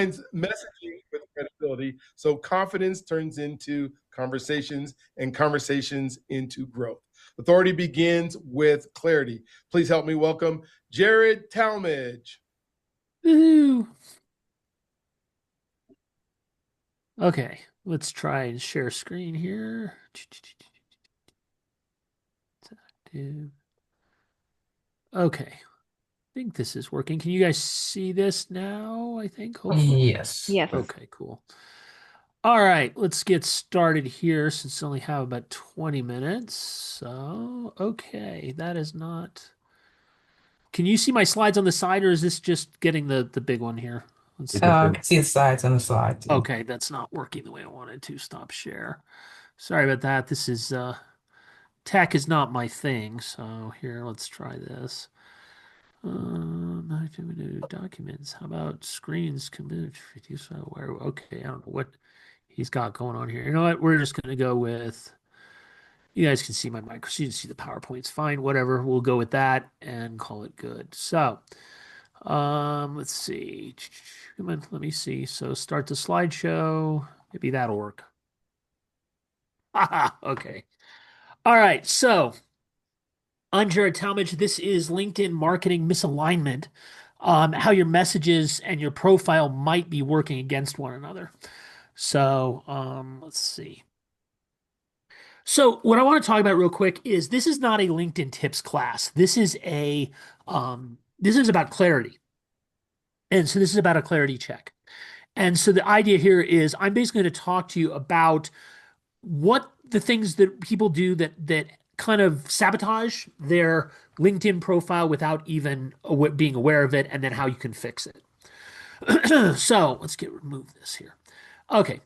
combines messaging with credibility. So confidence turns into conversations and conversations into growth. Authority begins with clarity. Please help me welcome Jared Talmadge. Woo. Okay, let's try and share screen here. Okay, I think this is working. Can you guys see this now? I think, hopefully. Yes. Yes. Okay, cool. All right, let's get started here since I only have about 20 minutes. So, okay, that is not. Can you see my slides on the side, or is this just getting the big one here? Let's see. I can see the sides on the slide too. Okay, that's not working the way I wanted to. Stop share. Sorry about that. This is tech is not my thing. So here, let's try this. Documents. How about screens? Okay, I don't know what he's got going on here. You know what? We're just gonna go with. You guys can see my mic. You can see the PowerPoint's fine. Whatever. We'll go with that and call it good. So, let's see. Come on, let me see. So start the slideshow. Maybe that'll work. Okay. All right. So I'm Jared Talmadge. This is LinkedIn marketing misalignment. How your messages and your profile might be working against one another. So let's see. So what I want to talk about real quick is this is not a LinkedIn tips class. This is about clarity. And so this is about a clarity check. And so the idea here is I'm basically going to talk to you about what the things that people do that kind of sabotage their LinkedIn profile without even being aware of it, and then how you can fix it. So let's remove this here. Okay.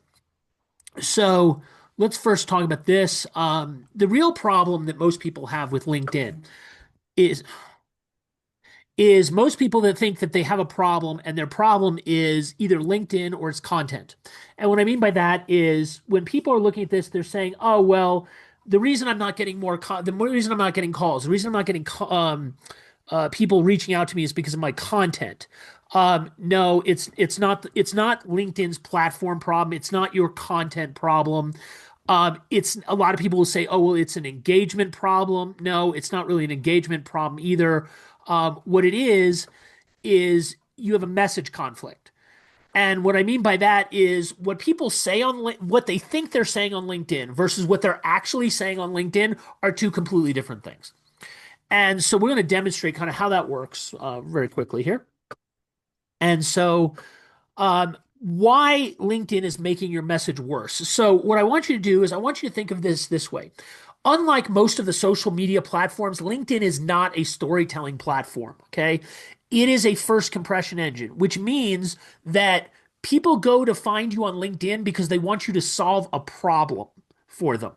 So let's first talk about this. The real problem that most people have with LinkedIn is most people that think that they have a problem, and their problem is either LinkedIn or it's content. And what I mean by that is when people are looking at this, they're saying, "Oh well, the reason I'm not getting the reason I'm not getting calls, the reason I'm not getting people reaching out to me is because of my content." No, it's not LinkedIn's platform problem. It's not your content problem. It's a lot of people will say, "Oh well, it's an engagement problem." No, it's not really an engagement problem either. What it is you have a message conflict. And what I mean by that is what people say what they think they're saying on LinkedIn versus what they're actually saying on LinkedIn are two completely different things. And so we're going to demonstrate kind of how that works very quickly here. And so why LinkedIn is making your message worse. So what I want you to do is I want you to think of this way. Unlike most of the social media platforms, LinkedIn is not a storytelling platform, okay? It is a first compression engine, which means that people go to find you on LinkedIn because they want you to solve a problem for them.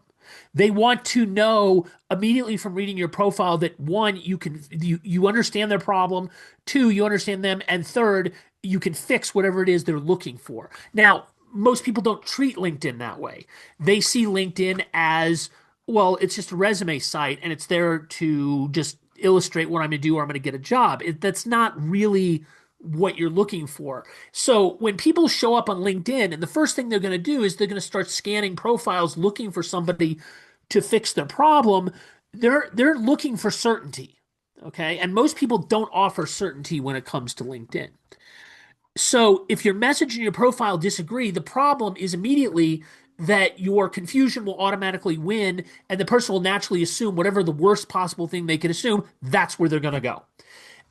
They want to know immediately from reading your profile that one, you understand their problem, two, you understand them, and third, you can fix whatever it is they're looking for. Now, most people don't treat LinkedIn that way. They see LinkedIn as, well, it's just a resume site and it's there to just illustrate what I'm going to do or I'm going to get a job. That's not really what you're looking for. So when people show up on LinkedIn, and the first thing they're going to do is they're going to start scanning profiles looking for somebody to fix their problem, they're looking for certainty. Okay. And most people don't offer certainty when it comes to LinkedIn. So if your message and your profile disagree, the problem is immediately that your confusion will automatically win, and the person will naturally assume whatever the worst possible thing they can assume, that's where they're going to go.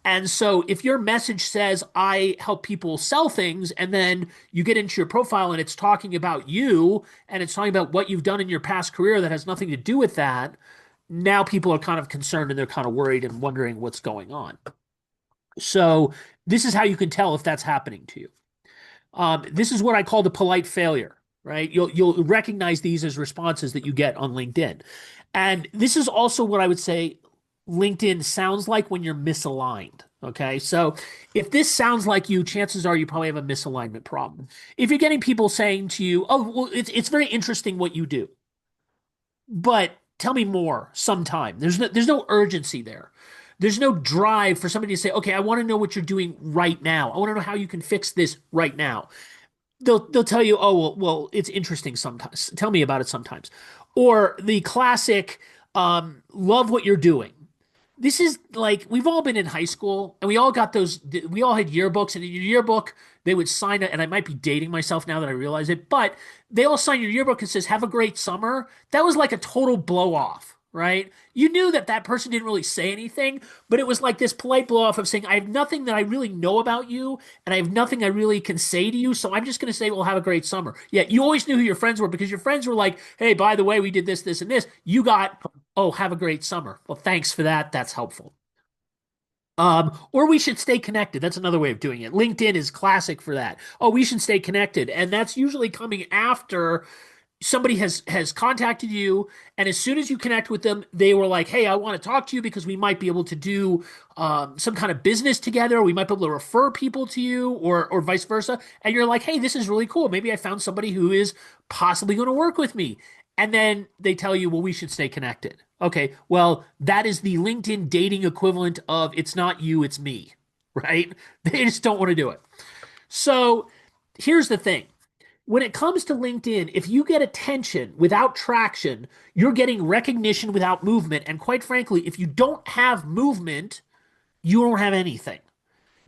And so if your message says, I help people sell things, and then you get into your profile and it's talking about you, and it's talking about what you've done in your past career that has nothing to do with that, now people are kind of concerned and they're kind of worried and wondering what's going on. So this is how you can tell if that's happening to you. This is what I call the polite failure, right? You'll recognize these as responses that you get on LinkedIn. And this is also what I would say LinkedIn sounds like when you're misaligned. Okay. So if this sounds like you, chances are you probably have a misalignment problem. If you're getting people saying to you, oh, well, it's very interesting what you do, but tell me more sometime. There's no urgency there. There's no drive for somebody to say, okay, I want to know what you're doing right now. I want to know how you can fix this right now. They'll tell you, oh, well, it's interesting sometimes. Tell me about it sometimes. Or the classic, love what you're doing. This is like we've all been in high school and we all got those. We all had yearbooks, and in your yearbook they would sign it. And I might be dating myself now that I realize it, but they all sign your yearbook and says "Have a great summer." That was like a total blow off, right? You knew that that person didn't really say anything, but it was like this polite blow off of saying, "I have nothing that I really know about you, and I have nothing I really can say to you, so I'm just going to say, well, have a great summer." Yeah, you always knew who your friends were because your friends were like, "Hey, by the way, we did this, this, and this." You got, "Oh, have a great summer." Well, thanks for that. That's helpful. Or we should stay connected. That's another way of doing it. LinkedIn is classic for that. Oh, we should stay connected. And that's usually coming after somebody has contacted you, and as soon as you connect with them, they were like, "Hey, I want to talk to you because we might be able to do some kind of business together. We might be able to refer people to you, or vice versa." And you're like, "Hey, this is really cool. Maybe I found somebody who is possibly going to work with me." And then they tell you, "Well, we should stay connected." Okay, well, that is the LinkedIn dating equivalent of "it's not you, it's me," right? They just don't want to do it. So here's the thing. When it comes to LinkedIn, if you get attention without traction, you're getting recognition without movement. And quite frankly, if you don't have movement, you don't have anything.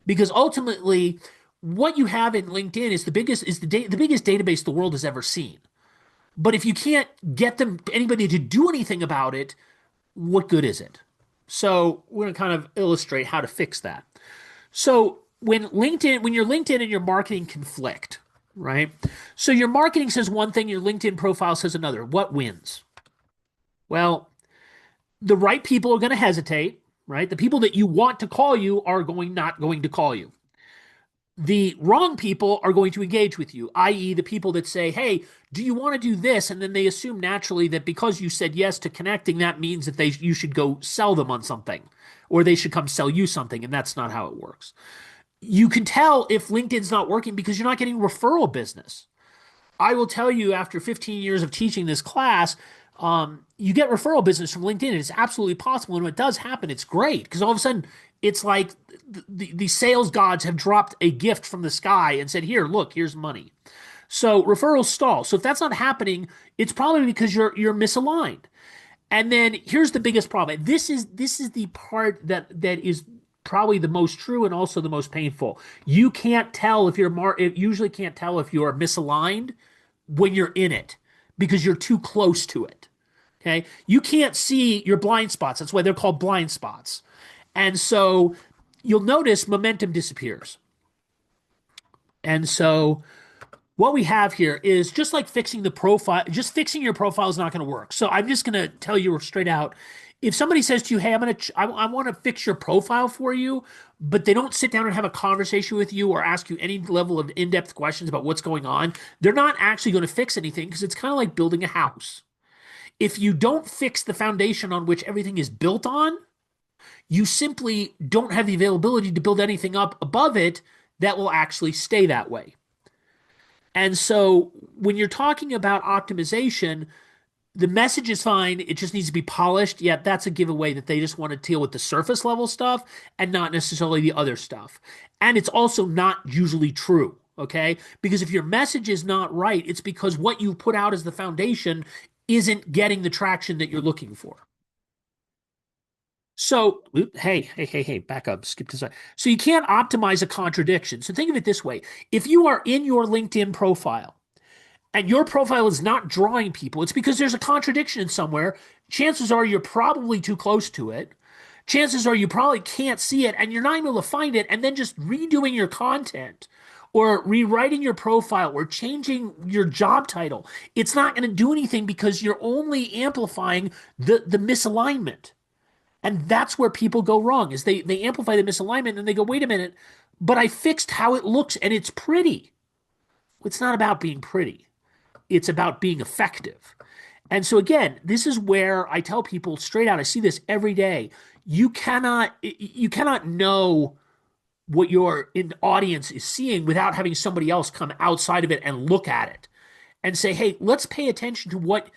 Because ultimately, what you have in LinkedIn is the biggest database the world has ever seen. But if you can't get anybody to do anything about it, what good is it? So we're going to kind of illustrate how to fix that. So when your LinkedIn and your marketing conflict, right? So your marketing says one thing, your LinkedIn profile says another. What wins? Well, the right people are going to hesitate, right? The people that you want to call you are not going to call you. The wrong people are going to engage with you, i.e., the people that say, "Hey, do you want to do this?" And then they assume naturally that because you said yes to connecting, that means that you should go sell them on something, or they should come sell you something, and that's not how it works. You can tell if LinkedIn's not working because you're not getting referral business. I will tell you, after 15 years of teaching this class, you get referral business from LinkedIn. It's absolutely possible. And when it does happen, it's great because all of a sudden it's like the sales gods have dropped a gift from the sky and said, "Here, look, here's money." So referrals stall. So if that's not happening, it's probably because you're misaligned. And then here's the biggest problem. This is the part that is probably the most true and also the most painful. You can't tell if it usually can't tell if you're misaligned when you're in it because you're too close to it. Okay? You can't see your blind spots. That's why they're called blind spots. And so you'll notice momentum disappears. And so what we have here is just like fixing the profile, just fixing your profile is not going to work. So I'm just going to tell you straight out. If somebody says to you, "Hey, I want to fix your profile for you," but they don't sit down and have a conversation with you or ask you any level of in-depth questions about what's going on, they're not actually going to fix anything because it's kind of like building a house. If you don't fix the foundation on which everything is built on, you simply don't have the availability to build anything up above it that will actually stay that way. And so when you're talking about optimization, the message is fine. It just needs to be polished. Yet that's a giveaway that they just want to deal with the surface level stuff and not necessarily the other stuff. And it's also not usually true. Okay. Because if your message is not right, it's because what you put out as the foundation isn't getting the traction that you're looking for. So, hey, back up, skip to the side. So you can't optimize a contradiction. So think of it this way. If you are in your LinkedIn profile and your profile is not drawing people, it's because there's a contradiction somewhere. Chances are you're probably too close to it. Chances are you probably can't see it and you're not able to find it. And then just redoing your content or rewriting your profile or changing your job title, it's not going to do anything because you're only amplifying the misalignment. And that's where people go wrong is they amplify the misalignment and they go, "Wait a minute, but I fixed how it looks and it's pretty." It's not about being pretty. It's about being effective. And so again, this is where I tell people straight out, I see this every day. You cannot know what your audience is seeing without having somebody else come outside of it and look at it and say, "Hey, let's pay attention to what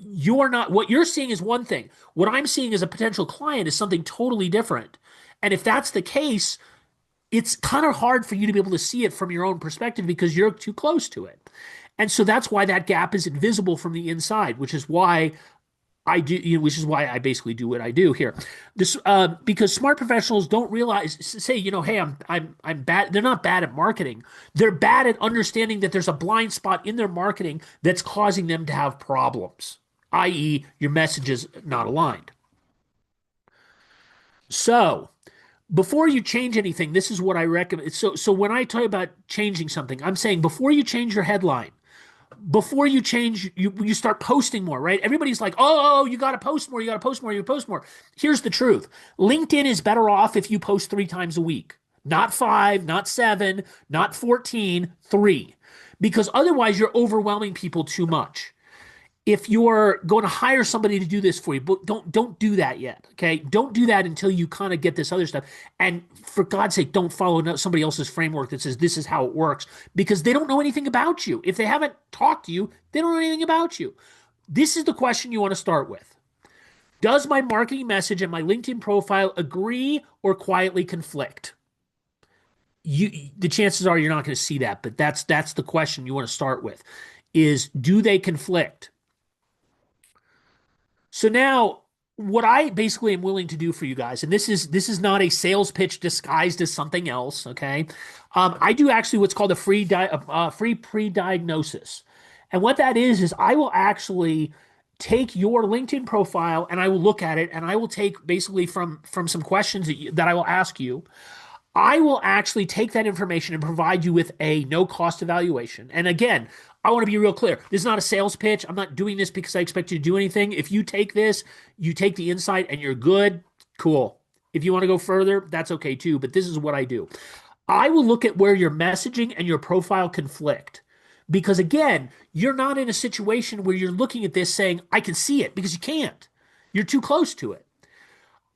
You're not, what you're seeing is one thing. What I'm seeing as a potential client is something totally different. And if that's the case, it's kind of hard for you to be able to see it from your own perspective because you're too close to it. And so that's why that gap is invisible from the inside, which is why I do, which is why I basically do what I do here. This because smart professionals don't realize, say, hey, I'm bad. They're not bad at marketing. They're bad at understanding that there's a blind spot in their marketing that's causing them to have problems, i.e., your message is not aligned. So before you change anything, this is what I recommend. So when I talk about changing something, I'm saying before you change your headline, before you change, you start posting more, right? Everybody's like, oh, you got to post more, you got to post more, you post more. Here's the truth. LinkedIn is better off if you post 3 times a week. Not 5, not 7, not 14, 3. Because otherwise you're overwhelming people too much. If you're going to hire somebody to do this for you, but don't do that yet. Okay, don't do that until you kind of get this other stuff. And for God's sake, don't follow somebody else's framework that says this is how it works, because they don't know anything about you. If they haven't talked to you, they don't know anything about you. This is the question you want to start with. Does my marketing message and my LinkedIn profile agree or quietly conflict? The chances are you're not going to see that, but that's the question you want to start with. Is, do they conflict? So now what I basically am willing to do for you guys, and this is not a sales pitch disguised as something else, okay? I do actually what's called a free pre-diagnosis. And what that is I will actually take your LinkedIn profile and I will look at it and I will take basically from some questions that I will ask you. I will actually take that information and provide you with a no cost evaluation. And again, I want to be real clear. This is not a sales pitch. I'm not doing this because I expect you to do anything. If you take this, you take the insight and you're good, cool. If you want to go further, that's okay too. But this is what I do. I will look at where your messaging and your profile conflict. Because again, you're not in a situation where you're looking at this saying, I can see it, because you can't. You're too close to it.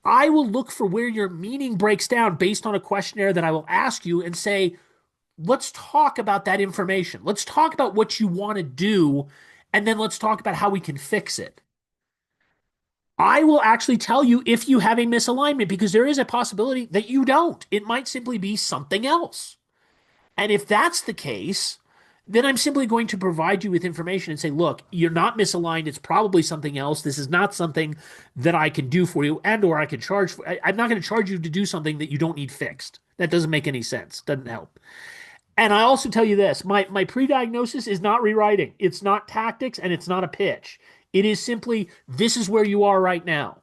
I will look for where your meaning breaks down based on a questionnaire that I will ask you and say, let's talk about that information. Let's talk about what you want to do, and then let's talk about how we can fix it. I will actually tell you if you have a misalignment, because there is a possibility that you don't. It might simply be something else. And if that's the case, then I'm simply going to provide you with information and say, look, you're not misaligned. It's probably something else. This is not something that I can do for you, and or I can charge for. I'm not going to charge you to do something that you don't need fixed. That doesn't make any sense. Doesn't help. And I also tell you this, my pre-diagnosis is not rewriting. It's not tactics and it's not a pitch. It is simply, this is where you are right now.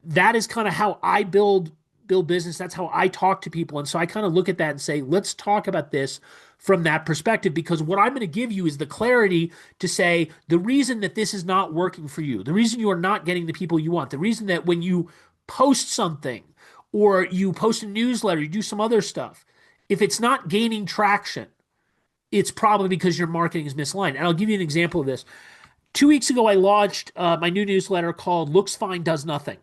That is kind of how I build business. That's how I talk to people. And so I kind of look at that and say, let's talk about this from that perspective, because what I'm going to give you is the clarity to say the reason that this is not working for you, the reason you are not getting the people you want, the reason that when you post something or you post a newsletter, you do some other stuff, if it's not gaining traction, it's probably because your marketing is misaligned. And I'll give you an example of this. 2 weeks ago, I launched my new newsletter called Looks Fine, Does Nothing.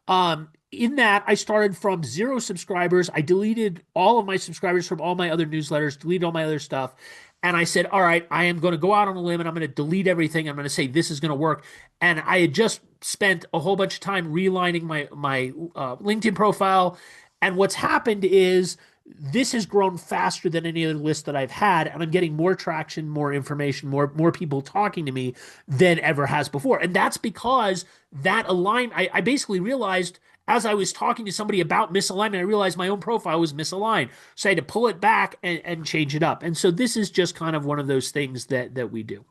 In that, I started from 0 subscribers. I deleted all of my subscribers from all my other newsletters, deleted all my other stuff. And I said, all right, I am going to go out on a limb and I'm going to delete everything. I'm going to say this is going to work. And I had just spent a whole bunch of time realigning my LinkedIn profile. And what's happened is this has grown faster than any other list that I've had, and I'm getting more traction, more information, more people talking to me than ever has before. And that's because that I basically realized as I was talking to somebody about misalignment, I realized my own profile was misaligned. So I had to pull it back and change it up. And so this is just kind of one of those things that we do.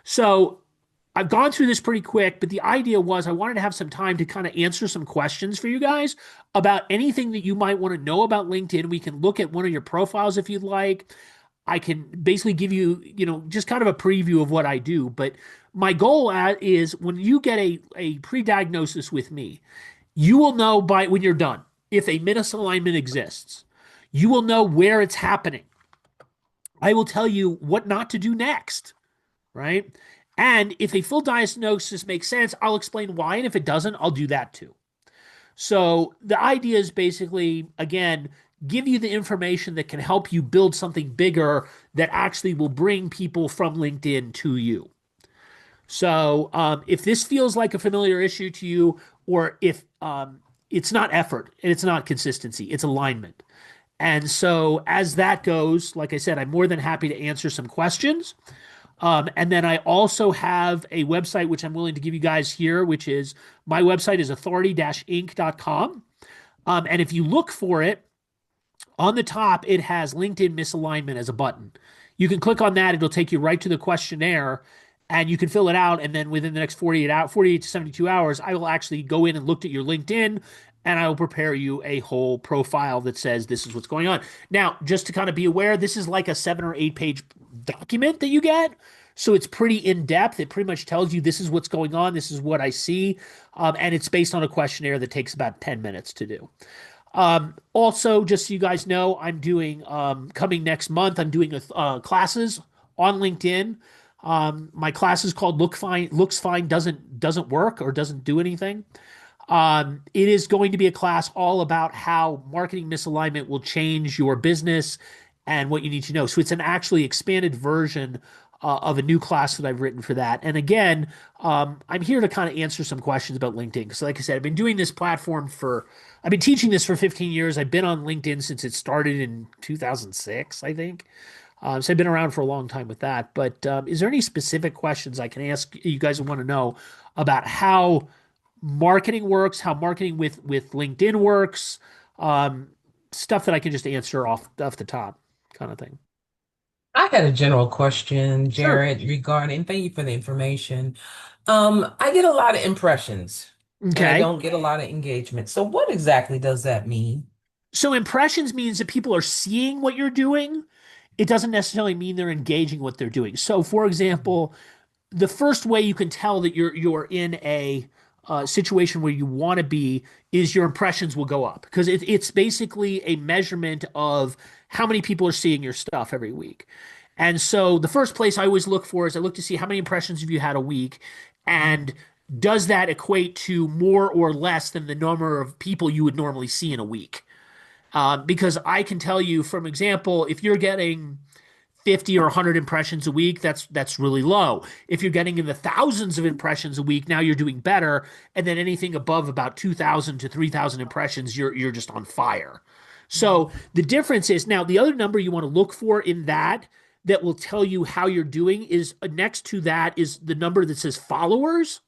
So I've gone through this pretty quick, but the idea was I wanted to have some time to kind of answer some questions for you guys about anything that you might want to know about LinkedIn. We can look at one of your profiles if you'd like. I can basically give you, just kind of a preview of what I do. But my goal is when you get a pre-diagnosis with me, you will know when you're done if a misalignment exists. You will know where it's happening. I will tell you what not to do next, right? And if a full diagnosis makes sense, I'll explain why. And if it doesn't, I'll do that too. So the idea is basically, again, give you the information that can help you build something bigger that actually will bring people from LinkedIn to you. So if this feels like a familiar issue to you, or if it's not effort and it's not consistency, it's alignment. And so as that goes, like I said, I'm more than happy to answer some questions. And then I also have a website which I'm willing to give you guys here, which is my website is authority-inc.com. And if you look for it, on the top, it has LinkedIn misalignment as a button. You can click on that, it'll take you right to the questionnaire and you can fill it out. And then within the next 48 to 72 hours, I will actually go in and look at your LinkedIn and I will prepare you a whole profile that says this is what's going on. Now, just to kind of be aware, this is like a 7 or 8 page document that you get. So it's pretty in depth. It pretty much tells you this is what's going on, this is what I see. And it's based on a questionnaire that takes about 10 minutes to do. Also, just so you guys know, I'm doing coming next month, I'm doing classes on LinkedIn. My class is called Looks Fine doesn't work or doesn't do anything. It is going to be a class all about how marketing misalignment will change your business and what you need to know. So it's an actually expanded version of a new class that I've written for that. And again, I'm here to kind of answer some questions about LinkedIn. Because like I said, I've been teaching this for 15 years. I've been on LinkedIn since it started in 2006, I think. So I've been around for a long time with that. But is there any specific questions I can ask you guys want to know about how marketing works, how marketing with LinkedIn works, um, stuff that I can just answer off the top, kind of thing. I had a general question, Sure. Jared, regarding, thank you for the information. I get a lot of impressions and I Okay. don't get a lot of engagement. So what exactly does that mean? So impressions means that people are seeing what you're doing. It doesn't necessarily mean they're engaging what they're doing. So, for example, the first way you can tell that you're in a situation where you want to be is your impressions will go up because it's basically a measurement of how many people are seeing your stuff every week. And so the first place I always look for is I look to see how many impressions have you had a week, and does that equate to more or less than the number of people you would normally see in a week? Because I can tell you, from example, if you're getting 50 or 100 impressions a week, that's really low. If you're getting in the thousands of impressions a week, now you're doing better. And then anything above about 2,000 to 3,000 impressions, you're just on fire. So the difference is now the other number you want to look for in that will tell you how you're doing is next to that is the number that says followers.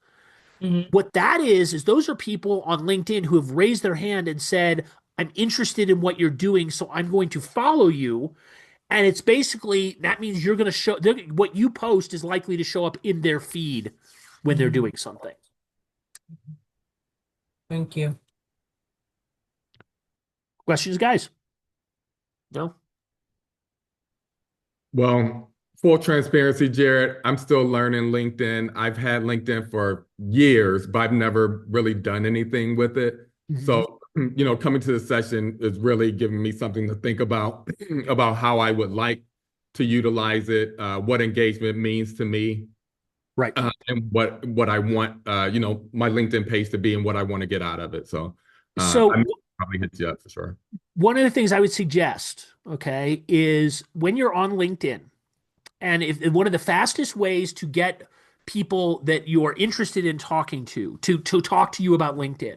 Mhm. What that is those are people on LinkedIn who have raised their hand and said, I'm interested in what you're doing, so I'm going to follow you. And it's basically that means you're going to show what you post is likely to show up in their feed when they're Mhm. doing something. Thank you. Questions, guys? No? Well, full transparency, Jared, I'm still learning LinkedIn. I've had LinkedIn for years, but I've never really done anything with it. Mhm. So, coming to the session is really giving me something to think about, about how I would like to utilize it, what engagement means to me, Right. and what I want, my LinkedIn page to be and what I want to get out of it. So, So I'm probably hit you up for sure. one of the things I would suggest, okay, is when you're on LinkedIn, and if one of the fastest ways to get people that you're interested in talking to talk to you about LinkedIn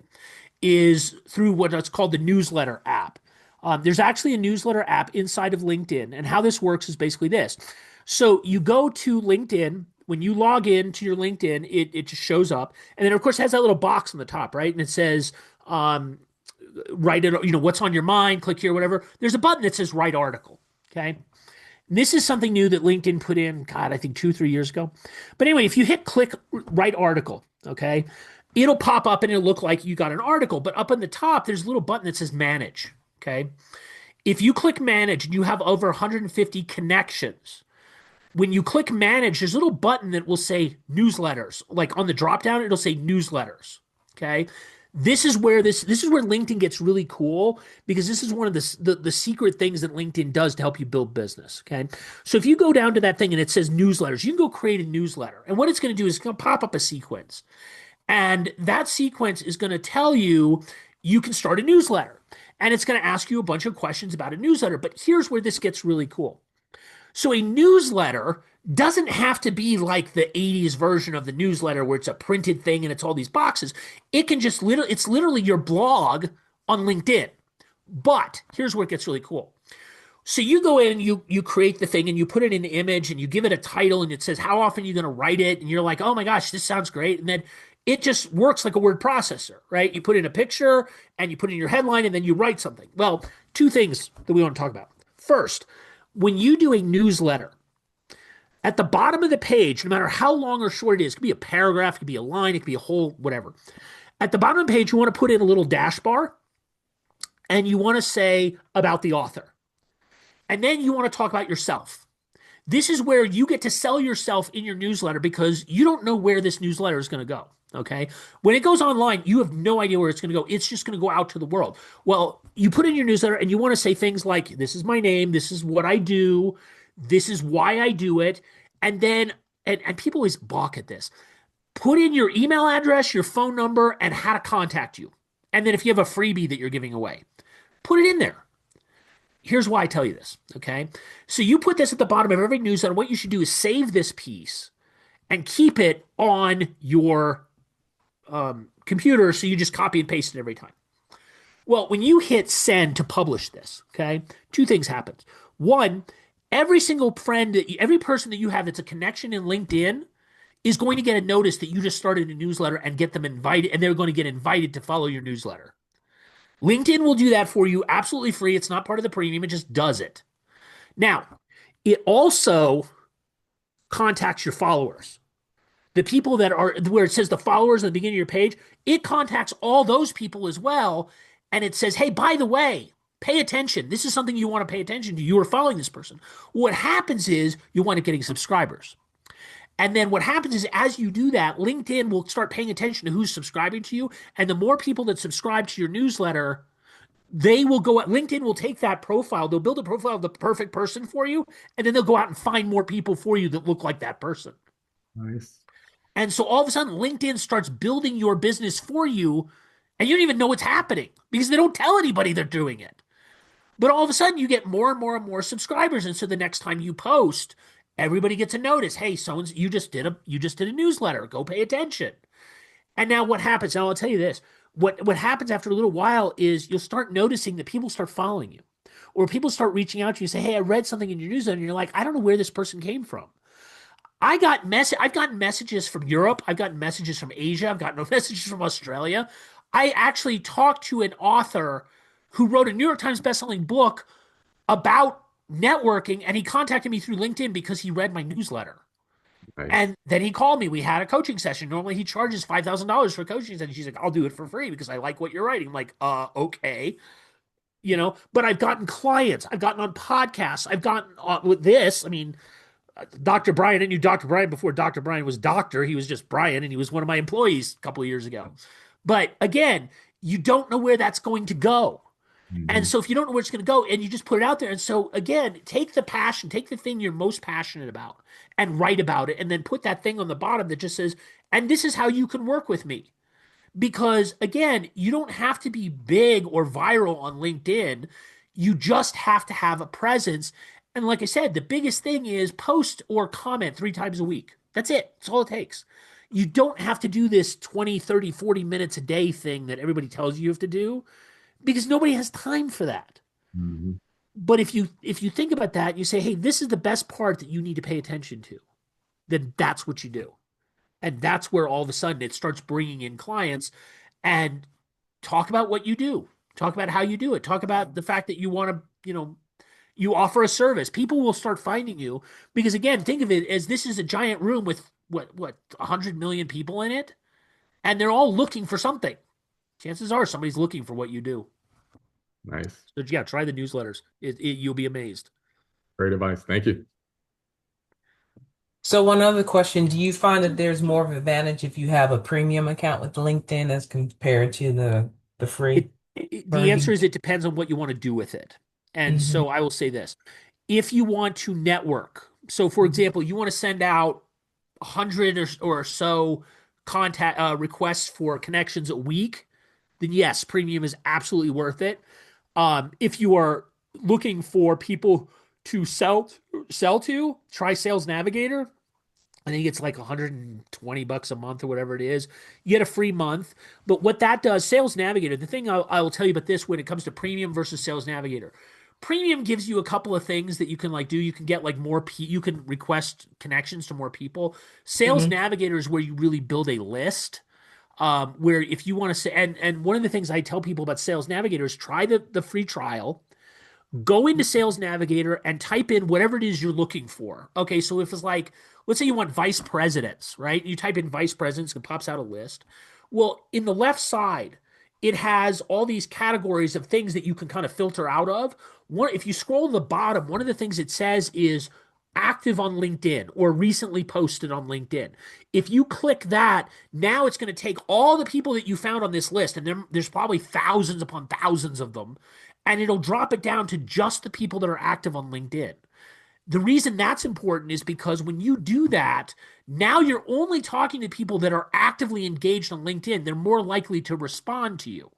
is through what's called the newsletter app. There's actually a newsletter app inside of LinkedIn, and how this works is basically this. So you go to LinkedIn. When you log in to your LinkedIn, it just shows up, and then of course it has that little box on the top, right? And it says, write it, what's on your mind, click here, whatever. There's a button that says write article. Okay. This is something new that LinkedIn put in, God, I think 2, 3 years ago. But anyway, if you hit click write article, okay, it'll pop up and it'll look like you got an article. But up on the top, there's a little button that says manage. Okay. If you click manage and you have over 150 connections, when you click manage, there's a little button that will say newsletters. Like on the drop down, it'll say newsletters. Okay. This is where LinkedIn gets really cool because this is one of the secret things that LinkedIn does to help you build business. Okay. So if you go down to that thing and it says newsletters, you can go create a newsletter. And what it's going to do is it's going to pop up a sequence. And that sequence is going to tell you you can start a newsletter. And it's going to ask you a bunch of questions about a newsletter. But here's where this gets really cool. So a newsletter doesn't have to be like the 80s version of the newsletter where it's a printed thing and it's all these boxes. It can just literally, it's literally your blog on LinkedIn. But here's where it gets really cool. So you go in, you create the thing and you put it in the image and you give it a title and it says how often you're going to write it. And you're like, oh my gosh, this sounds great. And then it just works like a word processor, right? You put in a picture and you put in your headline and then you write something. Well, two things that we want to talk about. First, when you do a newsletter, at the bottom of the page, no matter how long or short it is, it could be a paragraph, it could be a line, it could be a whole whatever. At the bottom of the page, you want to put in a little dash bar and you want to say about the author. And then you want to talk about yourself. This is where you get to sell yourself in your newsletter because you don't know where this newsletter is going to go. Okay. When it goes online, you have no idea where it's going to go. It's just going to go out to the world. Well, you put in your newsletter and you want to say things like, this is my name. This is what I do. This is why I do it. And then, and people always balk at this. Put in your email address, your phone number, and how to contact you. And then if you have a freebie that you're giving away, put it in there. Here's why I tell you this, okay? So you put this at the bottom of every newsletter. What you should do is save this piece and keep it on your computer so you just copy and paste it every time. Well, when you hit send to publish this, okay, two things happen. One, every single friend, every person that you have that's a connection in LinkedIn is going to get a notice that you just started a newsletter and get them invited, and they're going to get invited to follow your newsletter. LinkedIn will do that for you absolutely free. It's not part of the premium. It just does it. Now, it also contacts your followers. The people that are where it says the followers at the beginning of your page, it contacts all those people as well. And it says, hey, by the way, pay attention. This is something you want to pay attention to. You are following this person. What happens is you wind up getting subscribers. And then what happens is as you do that, LinkedIn will start paying attention to who's subscribing to you. And the more people that subscribe to your newsletter, they will go out. LinkedIn will take that profile. They'll build a profile of the perfect person for you. And then they'll go out and find more people for you that look like that person. Nice. And so all of a sudden, LinkedIn starts building your business for you. And you don't even know what's happening because they don't tell anybody they're doing it. But all of a sudden, you get more and more and more subscribers. And so the next time you post, everybody gets a notice. Hey, you just did a newsletter. Go pay attention. And now what happens? Now I'll tell you this. What happens after a little while is you'll start noticing that people start following you, or people start reaching out to you and say, "Hey, I read something in your newsletter," and you're like, "I don't know where this person came from." I've gotten messages from Europe. I've gotten messages from Asia. I've gotten messages from Australia. I actually talked to an author who wrote a New York Times bestselling book about networking, and he contacted me through LinkedIn because he read my newsletter. Nice. And then he called me. We had a coaching session. Normally he charges $5,000 for a coaching session. She's like, I'll do it for free because I like what you're writing. I'm like, okay. But I've gotten clients. I've gotten on podcasts. I've gotten with this. I mean, Dr. Brian, I knew Dr. Brian before Dr. Brian was doctor. He was just Brian, and he was one of my employees a couple of years ago. But again, you don't know where that's going to go. Mm-hmm. And so if you don't know where it's going to go and you just put it out there. And so again, take the passion, take the thing you're most passionate about and write about it. And then put that thing on the bottom that just says, and this is how you can work with me. Because again, you don't have to be big or viral on LinkedIn. You just have to have a presence. And like I said, the biggest thing is post or comment 3 times a week. That's it. That's all it takes. You don't have to do this 20, 30, 40 minutes a day thing that everybody tells you have to do, because nobody has time for that. Mm-hmm. But if you think about that, you say, hey, this is the best part that you need to pay attention to, then that's what you do. And that's where all of a sudden it starts bringing in clients. And talk about what you do. Talk about how you do it. Talk about the fact that you want to, you offer a service. People will start finding you because, again, think of it as this is a giant room with what 100 million people in it, and they're all looking for something. Chances are somebody's looking for what you do. Nice. So yeah, try the newsletters. You'll be amazed. Great advice. Thank you. So one other question, do you find that there's more of an advantage if you have a premium account with LinkedIn as compared to the free? The answer is it depends on what you want to do with it. And so I will say this. If you want to network, so for example, you want to send out 100 or so contact requests for connections a week, then yes, premium is absolutely worth it. If you are looking for people to sell to, try Sales Navigator. I think it's like $120 a month or whatever it is. You get a free month. But what that does, Sales Navigator, the thing I will tell you about this when it comes to premium versus Sales Navigator. Premium gives you a couple of things that you can like do. You can get like you can request connections to more people. Sales Mhm. Navigator is where you really build a list. Where if you want to say, and one of the things I tell people about Sales Navigator is try the free trial. Go into Sales Navigator and type in whatever it is you're looking for. Okay, so if it's like, let's say you want vice presidents, right? You type in vice presidents, it pops out a list. Well, in the left side, it has all these categories of things that you can kind of filter out of. If you scroll to the bottom, one of the things it says is active on LinkedIn or recently posted on LinkedIn. If you click that, now it's going to take all the people that you found on this list, and there's probably thousands upon thousands of them, and it'll drop it down to just the people that are active on LinkedIn. The reason that's important is because when you do that, now you're only talking to people that are actively engaged on LinkedIn. They're more likely to respond to you.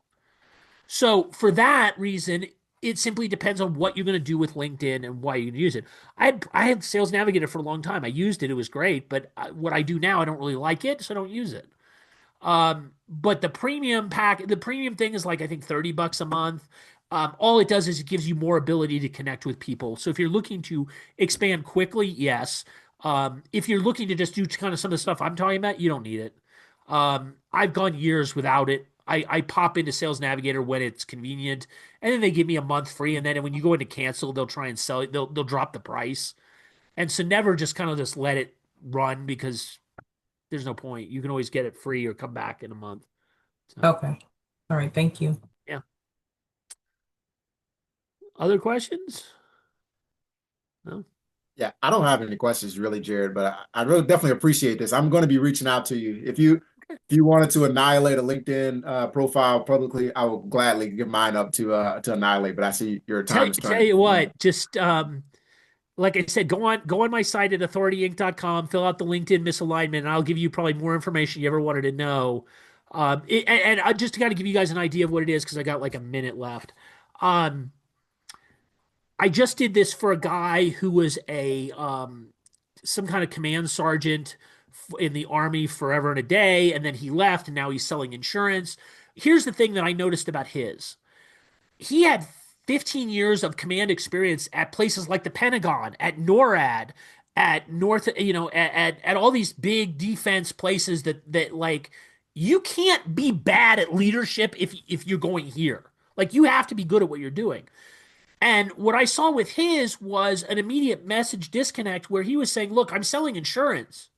So for that reason, it simply depends on what you're going to do with LinkedIn and why you're going to use it. I had Sales Navigator for a long time. I used it; it was great. But what I do now, I don't really like it, so I don't use it. But the premium thing is like I think $30 a month. All it does is it gives you more ability to connect with people. So if you're looking to expand quickly, yes. If you're looking to just do kind of some of the stuff I'm talking about, you don't need it. I've gone years without it. I pop into Sales Navigator when it's convenient, and then they give me a month free. And then when you go into cancel, they'll try and sell it. They'll drop the price. And so never just kind of just let it run because there's no point. You can always get it free or come back in a month. So, Okay. All right. Thank you. yeah. Other questions? No? Yeah, I don't have any questions really, Jared, but I really definitely appreciate this. I'm going to be reaching out to you. If you wanted to annihilate a LinkedIn profile publicly, I will gladly give mine up to annihilate. But I see your time is Tell turning. you what, just like I said, go on my site at authority.inc.com, fill out the LinkedIn misalignment, and I'll give you probably more information you ever wanted to know. And I just got to give you guys an idea of what it is because I got like a minute left. Um, I just did this for a guy who was a some kind of command sergeant in the army forever and a day, and then he left, and now he's selling insurance. Here's the thing that I noticed about his: he had 15 years of command experience at places like the Pentagon, at NORAD, at North, at all these big defense places that like you can't be bad at leadership if you're going here. Like you have to be good at what you're doing. And what I saw with his was an immediate message disconnect where he was saying, "Look, I'm selling insurance."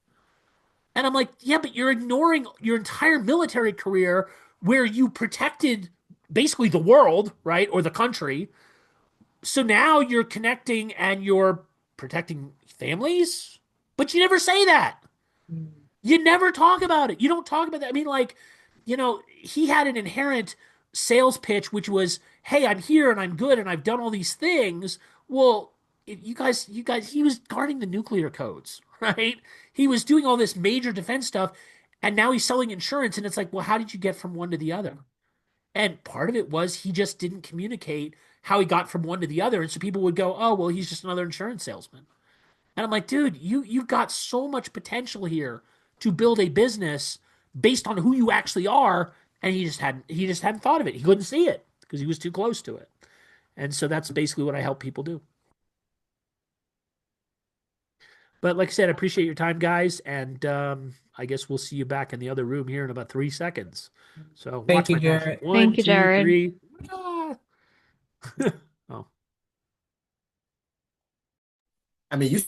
And I'm like, "Yeah, but you're ignoring your entire military career where you protected basically the world, right? Or the country. So now you're connecting and you're protecting families, but you never say that. You never talk about it. You don't talk about that. I mean, like, he had an inherent sales pitch, which was, "Hey, I'm here and I'm good and I've done all these things." Well, he was guarding the nuclear codes, right? He was doing all this major defense stuff, and now he's selling insurance. And it's like, well, how did you get from one to the other? And part of it was he just didn't communicate how he got from one to the other. And so people would go, "Oh, well, he's just another insurance salesman." And I'm like, dude, you've got so much potential here to build a business based on who you actually are. And he just hadn't thought of it. He couldn't see it because he was too close to it. And so that's basically what I help people do. But like I said, I appreciate your time, guys. And I guess we'll see you back in the other room here in about 3 seconds. So Thank watch you, my mouth. Jared. One, Thank you, two, Jared. three. Ah. Oh. I mean, you